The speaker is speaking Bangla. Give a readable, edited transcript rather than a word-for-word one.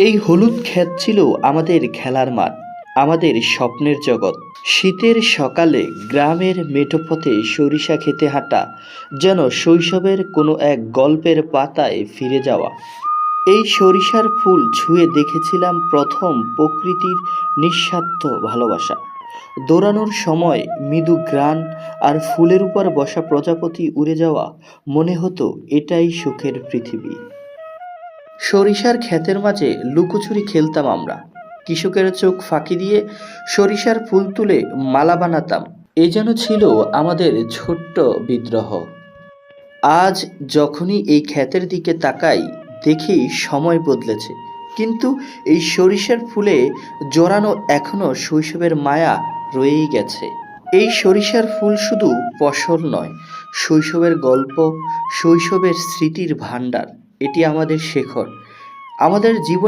এই হলুদ ক্ষেত ছিল আমাদের খেলার মাঠ, আমাদের স্বপ্নের জগৎ। শীতের সকালে গ্রামের মেঠো পথে সরিষা খেতে হাঁটা যেন শৈশবের কোনো এক গল্পের পাতায় ফিরে যাওয়া। এই সরিষার ফুল ছুঁয়ে দেখেছিলাম প্রথম প্রকৃতির নিঃস্বার্থ ভালোবাসা। দৌড়ানোর সময় মৃদু ঘ্রাণ আর ফুলের উপর বসা প্রজাপতি উড়ে যাওয়া, মনে হতো এটাই সুখের পৃথিবী। সরিষার ক্ষেতের মাঝে লুকোচুরি খেলতাম আমরা। কৃষকের চোখ ফাঁকি দিয়ে সরিষার ফুল তুলে মালা বানাতাম। এ যেন ছিল আমাদের ছোট্ট বিদ্রোহ। আজ যখনই এই ক্ষেতের দিকে তাকাই, দেখি সময় বদলেছে, কিন্তু এই সরিষার ফুলে জড়ানো এখনো শৈশবের মায়া রয়েই গেছে। এই সরিষার ফুল শুধু ফসল নয়, শৈশবের গল্প, শৈশবের স্মৃতির ভাণ্ডার। এটি আমাদের শেকড়, আমাদের জীবন।